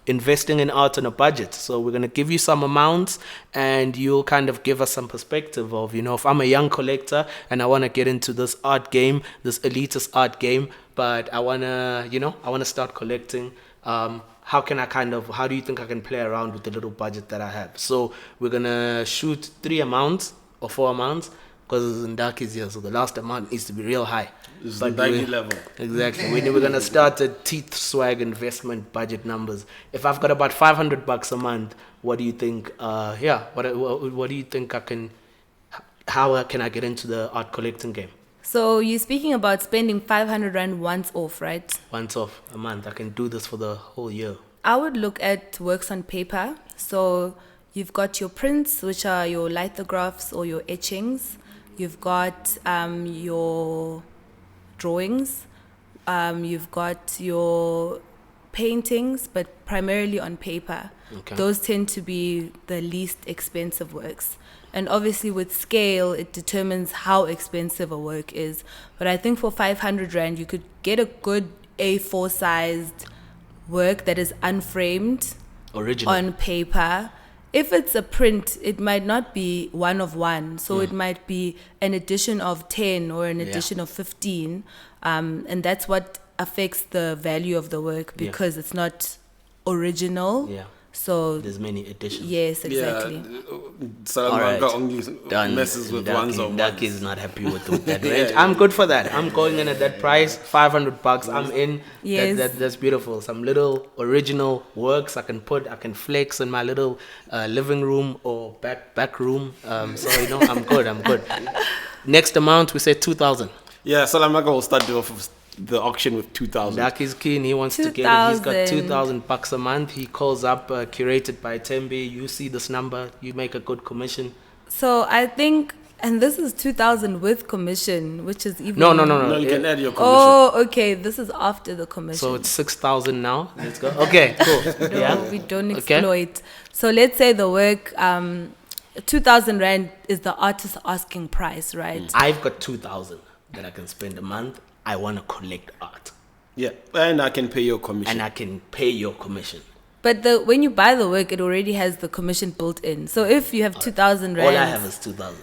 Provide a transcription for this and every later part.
investing in art on a budget. So we're going to give you some amounts and you'll kind of give us some perspective of, if I'm a young collector and I want to get into this art game, this elitist art game, but I want to start collecting. How do you think I can play around with the little budget that I have? So we're going to shoot 3 amounts or 4 amounts because Ndaki is here. So the last amount needs to be real high. It's the level. Exactly. We're going to start at teeth swag investment budget numbers. If I've got about $500 a month, what do you think? What do you think how can I get into the art collecting game? So you're speaking about spending 500 Rand once off, right? Once off a month. I can do this for the whole year. I would look at works on paper. So you've got your prints, which are your lithographs or your etchings. You've got your drawings, you've got your paintings, but primarily on paper. Okay. Those tend to be the least expensive works. And obviously with scale, it determines how expensive a work is. But I think for 500 Rand, you could get a good A4 sized work that is unframed, original, on paper. If it's a print, it might not be one of one. So it might be an edition of 10 or an edition of 15. And that's what affects the value of the work because it's not original. Yeah. So there's many editions. Yes, exactly. Salamanga only messes with ones of Ndaki is not happy with that range. I'm good for that. I'm going in at that price, $500. I'm in. Yes. That's beautiful. Some little original works I can flex in my little living room or back room. I'm good. Next amount, we say 2,000. Yeah, Salamanga will start off the auction with 2,000. Ndaki's keen. He wants 2,000. to get it. He's got $2,000 a month. He calls up, curated by Thembi. You see this number, you make a good commission. So I think, and this is 2,000 with commission, which is even... No. You can add your commission. Oh, okay. This is after the commission. So it's 6,000 now. Let's go. Okay, cool. No, we don't exploit. So let's say the work, 2,000 Rand is the artist's asking price, right? I've got 2,000 that I can spend a month. I want to collect art. Yeah, and I can pay your commission. But when you buy the work, it already has the commission built in. So if you have 2,000 Rand... All I have is 2,000.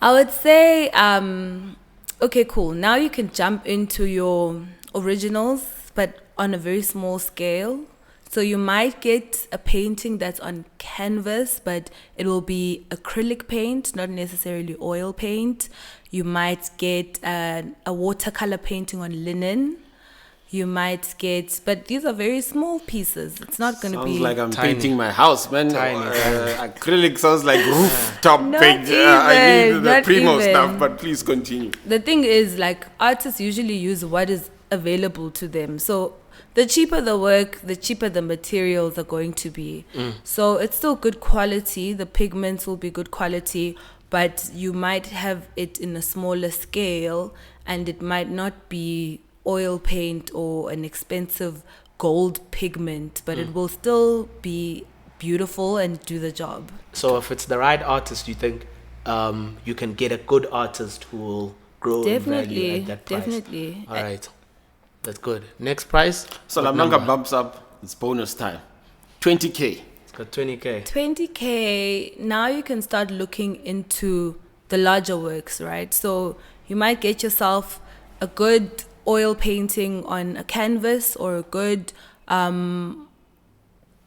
I would say, okay, cool. Now you can jump into your originals, but on a very small scale. So you might get a painting that's on canvas, but it will be acrylic paint, not necessarily oil paint. You might get a watercolor painting on linen. You might get, but these are very small pieces. It's not going to be... Sounds like I'm tiny. painting my house, man. Tiny. Acrylic sounds like rooftop Not paint. I need the not primo even. stuff, but please continue. The thing is, like, artists usually use what is available to them. So the cheaper the work, the cheaper the materials are going to be. So it's still good quality. The pigments will be good quality, but you might have it in a smaller scale and it might not be oil paint or an expensive gold pigment, but it will still be beautiful and do the job. So if it's the right artist, you think you can get a good artist who will grow in value at that price? Definitely. All right. That's good. Next price? So Lamanga bumps up, it's bonus time. 20K. It's got 20K. 20K, now you can start looking into the larger works, right? So you might get yourself a good oil painting on a canvas or a good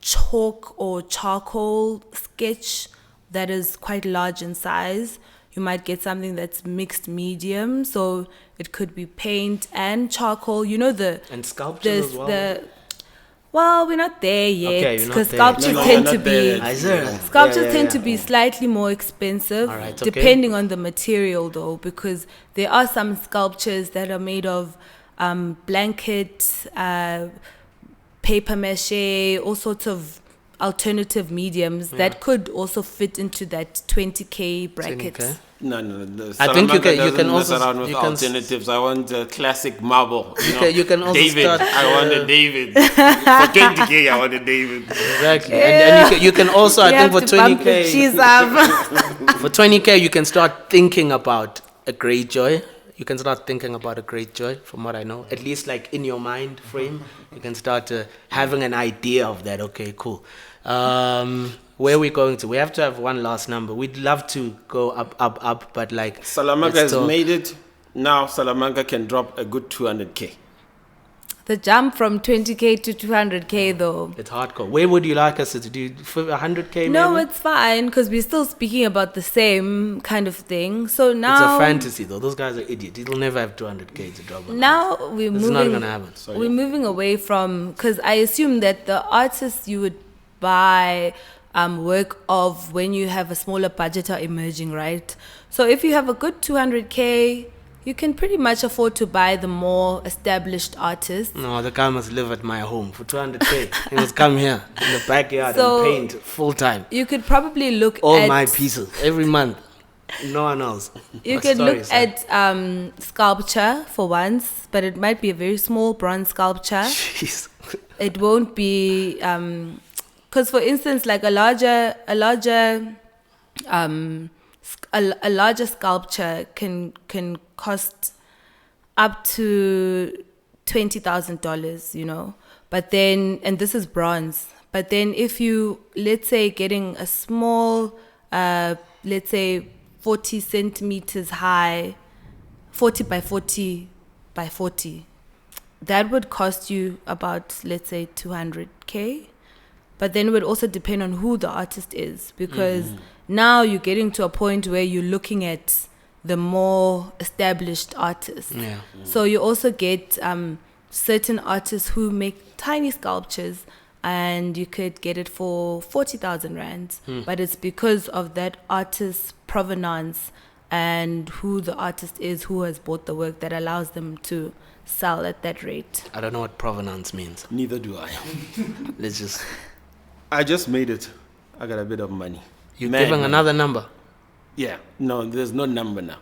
chalk or charcoal sketch that is quite large in size. You might get something that's mixed medium, so it could be paint and charcoal. You know and sculptures as well. Well, we're not there yet Okay, because you're not there. sculptures tend to be Sculptures tend to be slightly more expensive, All right, okay. depending on the material, though, because there are some sculptures that are made of blankets, paper mache, all sorts of alternative mediums that could also fit into that 20K bracket. 20K? No. I think you can doesn't also mess around with alternatives. I want a classic marble. You can also David. start. I want a David. For 20K, I want a David. Exactly, and you can also. I think for 20K, She's for 20K, you can start thinking about a Greyjoy. you can start thinking about a great joy, from what I know. At least like in your mind frame, you can start having an idea of that. Okay, cool. Where are we going to? We have to have one last number. We'd love to go up, but like Salamanca has still, made it. Now Salamanca can drop a good 200K. The jump from 20K to 200K though. it's hardcore. Where would you like us to do? For 100K? No, maybe? it's fine because we're still speaking about the same kind of thing. So It's now a fantasy though. Those guys are idiots. It'll never have 200K to drop. Now we're It's moving. not gonna happen. We're moving away from, because I assume that the artists you would buy work of when you have a smaller budget are emerging, right? So if you have a good 200K, you can pretty much afford to buy the more established artists. No, the guy must live at my home for 200K. He must come here in the backyard So- and paint full time. You could probably look All at my pieces every month. No one else. You What could story look is that? at sculpture for once, but it might be a very small bronze sculpture. Jeez. It won't be because, for instance, like a larger sculpture can cost up to $20,000, you know. But then, and this is bronze. But then, if you, let's say, getting a small, let's say 40 centimeters high, 40 by 40 by 40, that would cost you about, let's say, 200K. But then it would also depend on who the artist is, because now you're getting to a point where you're looking at the more established artists. Yeah. So you also get certain artists who make tiny sculptures, and you could get it for 40,000 rands. But it's because of that artist's provenance and who the artist is, who has bought the work, that allows them to sell at that rate. I don't know what provenance means. Neither do I. Let's just. I just made it. I got a bit of money. You're Man, giving man. another number. Yeah. No, there's no number now.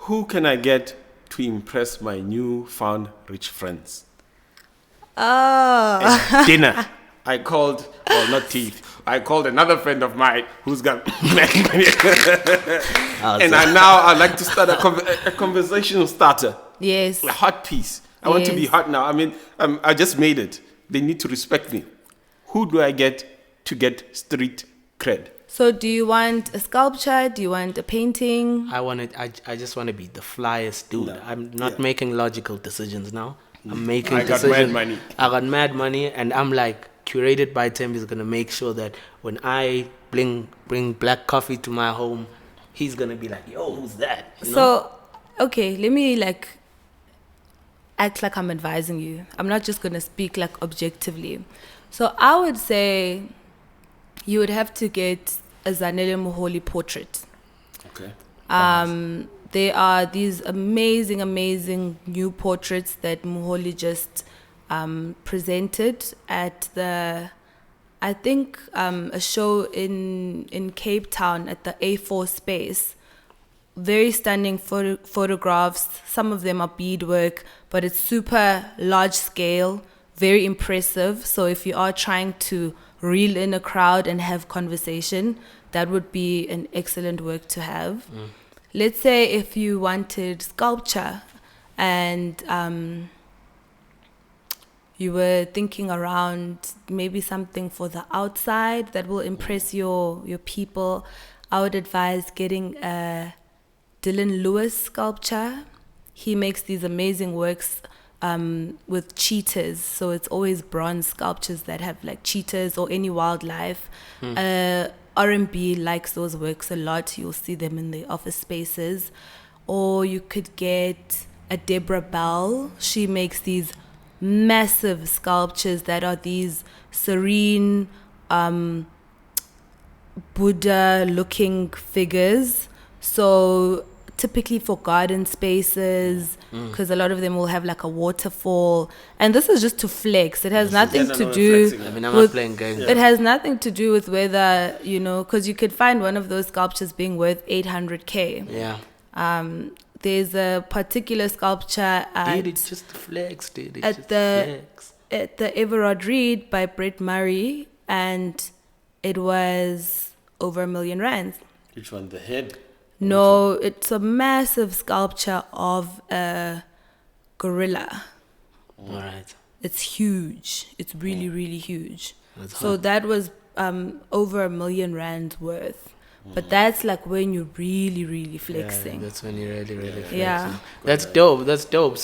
Who can I get to impress my newfound rich friends? At dinner. I called, well, not teeth. I called another friend of mine who's got mad money. And I'd like to start a conversation starter. Yes. A hot piece. I want to be Yes. hot now. I mean, I just made it. They need to respect me. Who do I get to get street cred? So do you want a sculpture? Do you want a painting? I just want to be the flyest dude. No. I'm not Yeah. making logical decisions now. I'm making I got decisions. mad money. I got mad money, and I'm like, Curated by Thembi is gonna make sure that when I bring black coffee to my home, he's gonna be like, yo, who's that? You know? So, okay, let me like act like I'm advising you. I'm not just going to speak like objectively. So I would say you would have to get a Zanele Moholi portrait. Okay. There are these amazing new portraits that Moholi just presented at the, I think, a show in Cape Town at the A4 space. Very stunning photographs. Some of them are beadwork, but it's super large scale, very impressive. So if you are trying to reel in a crowd and have conversation, that would be an excellent work to have. Let's say if you wanted sculpture and you were thinking around maybe something for the outside that will impress your people, I would advise getting a Dylan Lewis sculpture. He makes these amazing works with cheetahs. So it's always bronze sculptures that have like cheetahs or any wildlife. R&B likes those works a lot. You'll see them in the office spaces. Or you could get a Deborah Bell. She makes these massive sculptures that are these serene Buddha-looking figures. So typically for garden spaces, because a lot of them will have like a waterfall. And this is just to flex. It has nothing to do flexing. I mean, I'm with, not playing games. it has nothing to do with whether, you know, because you could find one of those sculptures being worth 800K. Yeah. There's a particular sculpture Dude, it's just flex, dude. It's at just the flex. at the Everard Reed by Brett Murray, and it was over R1 million. Which one? The head? No, it's a massive sculpture of a gorilla. All right. It's huge. It's really, really huge. That's So that was over R1 million worth. But that's like when you're really, really flexing. Yeah, that's when you're really, really flexing. Yeah. That's dope. That's dope.